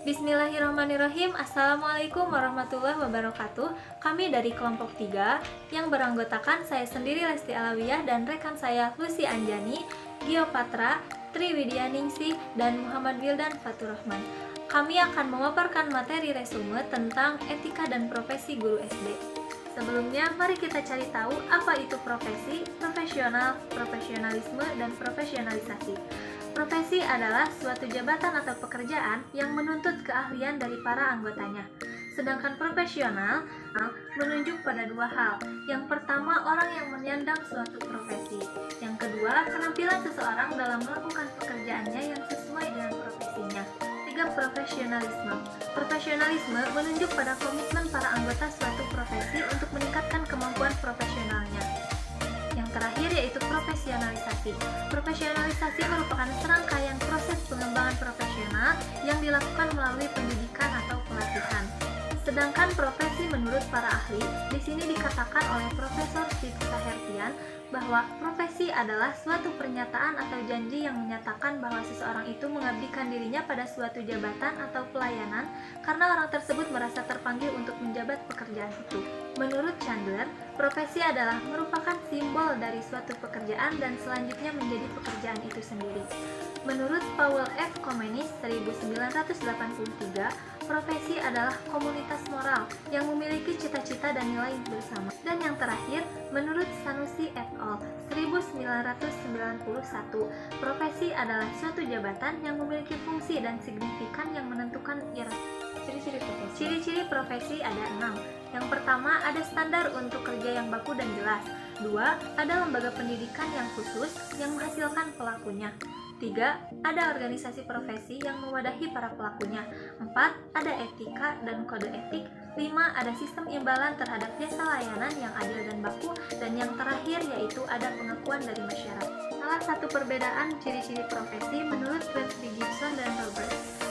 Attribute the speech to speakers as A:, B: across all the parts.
A: Bismillahirrahmanirrahim. Assalamualaikum warahmatullahi wabarakatuh. Kami dari kelompok 3 yang beranggotakan saya sendiri Lesti Alawiyah dan rekan saya Lucy Anjani, Gio Patra, Tri Widyaningsih, dan Muhammad Wildan Faturrahman. Kami akan memaparkan materi resume tentang etika dan profesi guru SD. Sebelumnya, mari kita cari tahu apa itu profesi, profesional, profesionalisme, dan profesionalisasi. Profesi adalah suatu jabatan atau pekerjaan yang menuntut keahlian dari para anggotanya. Sedangkan profesional menunjuk pada dua hal. Yang pertama, orang yang menyandang suatu profesi. Yang kedua, penampilan seseorang dalam melakukan pekerjaannya yang sesuai dengan profesinya. 3. Profesionalisme. Profesionalisme menunjuk pada komitmen para anggota suatu profesi untuk meningkatkan kemampuan profesionalnya. Yang terakhir yaitu profesionalisasi. Profesionalisasi merupakan serangkaian proses pengembangan profesional yang dilakukan melalui pendidikan atau pelatihan. Sedangkan profesi menurut para ahli, di sini dikatakan oleh Profesor Sipsa Hertian bahwa profesi adalah suatu pernyataan atau janji yang menyatakan bahwa seseorang itu mengabdikan dirinya pada suatu jabatan atau pelayanan karena orang tersebut merasa terpanggil untuk menjabat pekerjaan itu. Menurut Chandler, profesi adalah merupakan simbol dari suatu pekerjaan dan selanjutnya menjadi pekerjaan itu sendiri. Menurut Powell F. Khomeini 1983, profesi adalah komunitas moral yang memiliki cita-cita dan nilai bersama. Dan yang terakhir, menurut Sanusi et al. 1991, profesi adalah suatu jabatan yang memiliki fungsi dan signifikan yang menentukan Ciri-ciri profesi ada 6. Yang pertama, ada standar untuk kerja yang baku dan jelas. 2. Ada lembaga pendidikan yang khusus yang menghasilkan pelakunya. 3. Ada organisasi profesi yang mewadahi para pelakunya. 4. Ada etika dan kode etik. 5. Ada sistem imbalan terhadap jasa layanan yang adil dan baku. Dan yang terakhir yaitu ada pengakuan dari masyarakat. Salah satu perbedaan ciri-ciri profesi menurut Westby Gibson dan Roberts.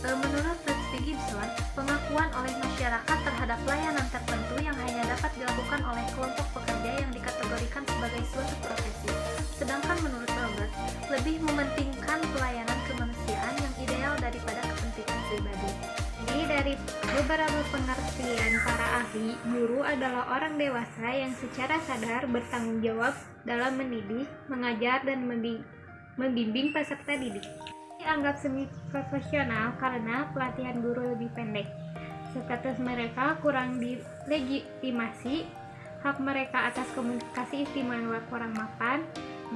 A: Menurut Westby Gibson, pengakuan oleh masyarakat terhadap layanan tertentu yang hanya dapat dilakukan oleh kelompok pekerja yang dikategorikan sebagai suatu profesi. Sedangkan menurut Roberts, lebih mementingkan pelayanan kemanusiaan yang ideal daripada kepentingan pribadi. Jadi dari beberapa pengertian para ahli, guru adalah orang dewasa yang secara sadar bertanggung jawab dalam mendidik, mengajar, dan membimbing peserta didik. Dianggap semi profesional karena pelatihan guru lebih pendek. Status mereka kurang dilegitimasi, hak mereka atas komunikasi istimewa kurang mapan,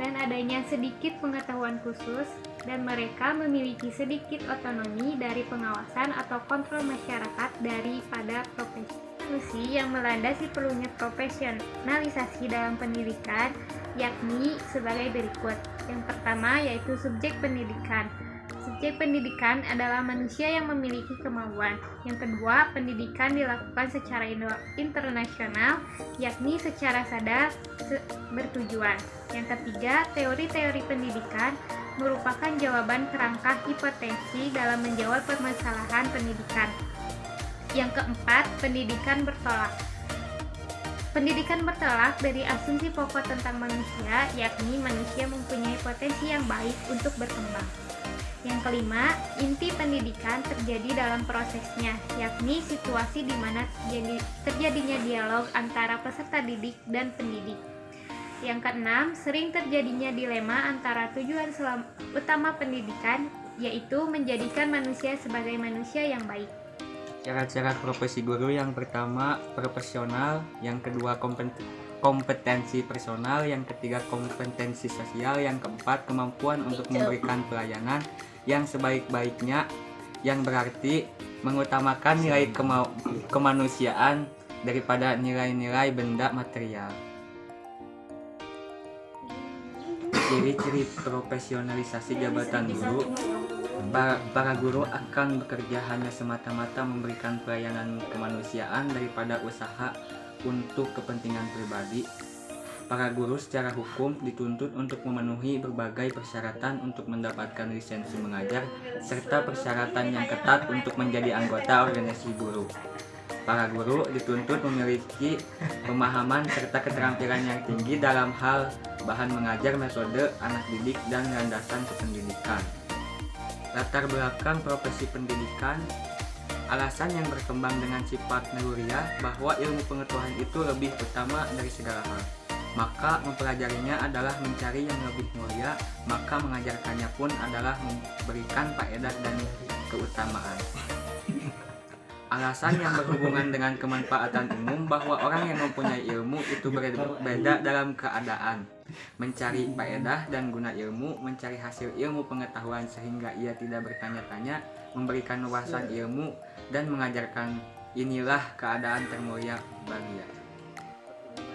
A: dan adanya sedikit pengetahuan khusus, dan mereka memiliki sedikit otonomi dari pengawasan atau kontrol masyarakat daripada profesi. Solusi yang melandasi perlunya profesionalisasi dalam pendidikan yakni sebagai berikut. Yang pertama yaitu subjek pendidikan. Subjek pendidikan adalah manusia yang memiliki kemauan. Yang kedua, pendidikan dilakukan secara internasional, yakni secara sadar bertujuan. Yang ketiga, teori-teori pendidikan merupakan jawaban kerangka hipotesis dalam menjawab permasalahan pendidikan. Yang keempat, pendidikan bertolak. Pendidikan bertolak dari asumsi pokok tentang manusia, yakni manusia mempunyai potensi yang baik untuk berkembang. Yang kelima, inti pendidikan terjadi dalam prosesnya, yakni situasi di mana terjadinya dialog antara peserta didik dan pendidik. Yang keenam, sering terjadinya dilema antara tujuan utama pendidikan, yaitu menjadikan manusia sebagai manusia yang baik.
B: Syarat-syarat profesi guru yang pertama profesional, yang kedua kompetensi personal, yang ketiga kompetensi sosial, yang keempat kemampuan untuk memberikan pelayanan yang sebaik-baiknya, yang berarti mengutamakan nilai kemanusiaan daripada nilai-nilai benda material. Ciri-ciri profesionalisasi jabatan guru. Para guru akan bekerja hanya semata-mata memberikan pelayanan kemanusiaan daripada usaha untuk kepentingan pribadi. Para guru secara hukum dituntut untuk memenuhi berbagai persyaratan untuk mendapatkan lisensi mengajar serta persyaratan yang ketat untuk menjadi anggota organisasi guru. Para guru dituntut memiliki pemahaman serta keterampilan yang tinggi dalam hal bahan mengajar, metode, anak didik, dan landasan kependidikan. Latar belakang profesi pendidikan. Alasan yang berkembang dengan sifat naluriah bahwa ilmu pengetahuan itu lebih utama dari segala hal. Maka mempelajarinya adalah mencari yang lebih mulia, maka mengajarkannya pun adalah memberikan faedah dan keutamaan. Alasan yang berhubungan dengan kemanfaatan umum bahwa orang yang mempunyai ilmu itu berbeda dalam keadaan mencari faedah dan guna ilmu, mencari hasil ilmu pengetahuan sehingga ia tidak bertanya-tanya, memberikan wawasan ilmu dan mengajarkan. Inilah keadaan termulia bagia.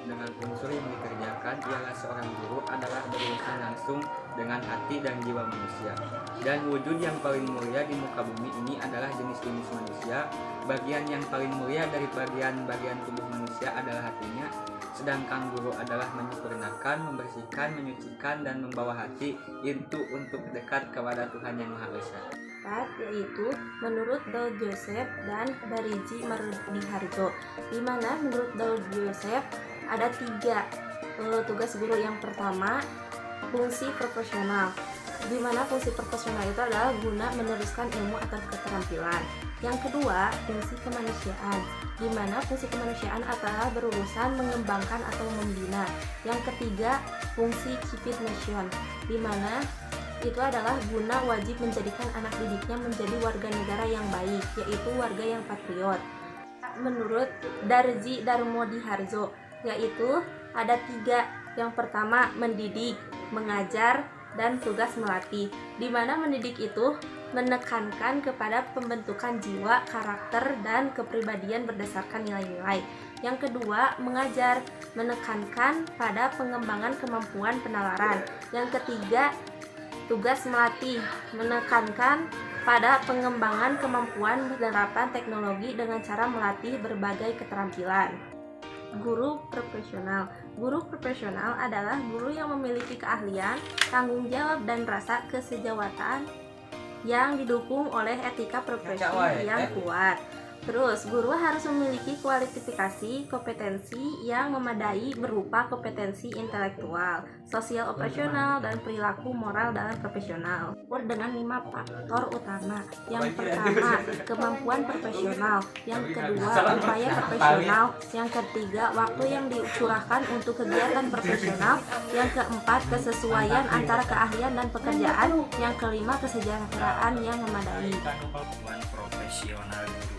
B: Dengan unsur yang dikerjakan ialah seorang guru adalah berurusan langsung dengan hati dan jiwa manusia. Dan wujud yang paling mulia di muka bumi ini adalah jenis-jenis manusia. Bagian yang paling mulia dari bagian-bagian tubuh manusia adalah hatinya. Sedangkan guru adalah menyempurnakan, membersihkan, menyucikan, dan membawa hati itu untuk dekat kepada Tuhan yang Maha Esa.
C: Yaitu menurut Daud Joseph dan Bariji Mardiharjo, di mana menurut Daud Joseph ada 3 tugas guru. Yang pertama, fungsi proporsional, di mana fungsi proporsional itu adalah guna meneruskan ilmu atau keterampilan. Yang kedua, fungsi kemanusiaan, di mana fungsi kemanusiaan adalah berurusan mengembangkan atau membina. Yang ketiga, fungsi civil mission, di mana itu adalah guna wajib menjadikan anak didiknya menjadi warga negara yang baik, yaitu warga yang patriot. Menurut Darji Darmodiharjo, yaitu ada 3. Yang pertama, mendidik, mengajar, dan tugas melatih, di mana mendidik itu menekankan kepada pembentukan jiwa, karakter, dan kepribadian berdasarkan nilai-nilai. Yang kedua, mengajar, menekankan pada pengembangan kemampuan penalaran. Yang ketiga, tugas melatih, menekankan pada pengembangan kemampuan penerapan teknologi dengan cara melatih berbagai keterampilan. Guru profesional. Guru profesional adalah guru yang memiliki keahlian, tanggung jawab, dan rasa kesejawatan yang didukung oleh etika profesi yang kuat. Terus, guru harus memiliki kualifikasi kompetensi yang memadai berupa kompetensi intelektual, sosial operasional, dan perilaku moral dalam profesional. Dengan 5 faktor utama. Yang pertama, kemampuan profesional. Yang kedua, upaya profesional. Yang ketiga, waktu yang dicurahkan untuk kegiatan profesional. Yang keempat, kesesuaian antara keahlian dan pekerjaan. Yang kelima, kesejahteraan yang memadai.
D: Kemampuan profesional guru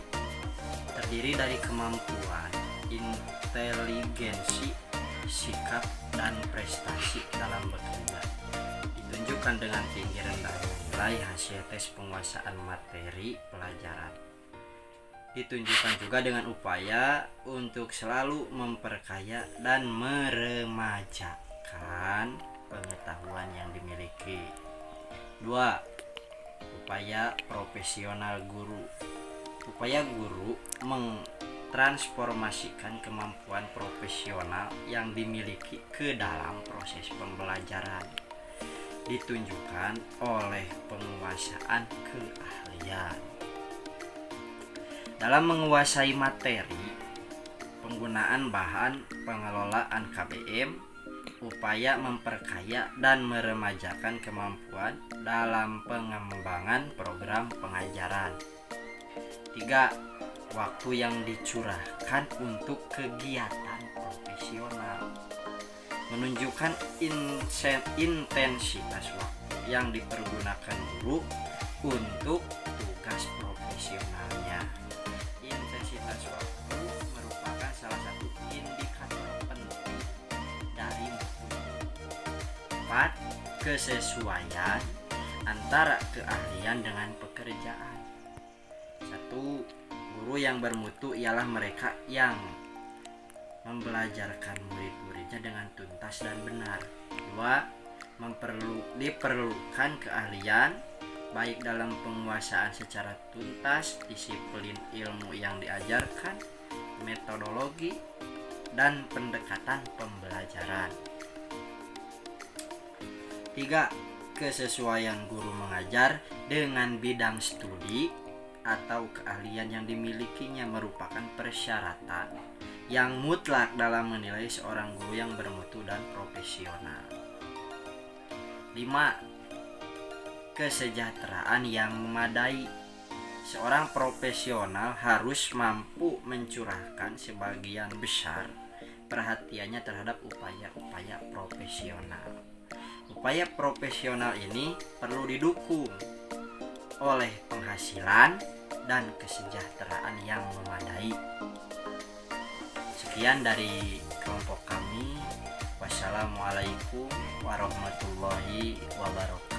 D: terdiri dari kemampuan, inteligensi, sikap, dan prestasi dalam bekerja. Ditunjukkan dengan tinggi rendahnya nilai hasil tes penguasaan materi pelajaran. Ditunjukkan juga dengan upaya untuk selalu memperkaya dan meremajakan pengetahuan yang dimiliki. 2. Upaya profesional guru. Upaya guru mentransformasikan kemampuan profesional yang dimiliki ke dalam proses pembelajaran. Ditunjukkan oleh penguasaan keahlian dalam menguasai materi, penggunaan bahan, pengelolaan KBM, upaya memperkaya dan meremajakan kemampuan dalam pengembangan program pengajaran. 3. Waktu yang dicurahkan untuk kegiatan profesional. Menunjukkan intensitas waktu yang dipergunakan guru untuk tugas profesionalnya. Intensitas waktu merupakan salah satu indikator penting dari mutu. 4. Kesesuaian antara keahlian dengan pekerjaan. 1. Guru yang bermutu ialah mereka yang membelajarkan murid-muridnya dengan tuntas dan benar. 2. Diperlukan keahlian baik dalam penguasaan secara tuntas, disiplin ilmu yang diajarkan, metodologi, dan pendekatan pembelajaran. 3. Kesesuaian guru mengajar dengan bidang studi atau keahlian yang dimilikinya merupakan persyaratan yang mutlak dalam menilai seorang guru yang bermutu dan profesional. 5. kesejahteraan yang memadai. Seorang profesional harus mampu mencurahkan sebagian besar perhatiannya terhadap upaya-upaya profesional. Upaya profesional ini perlu didukung oleh penghasilan dan kesejahteraan yang memadai. Sekian dari kelompok kami. Wassalamualaikum warahmatullahi wabarakatuh.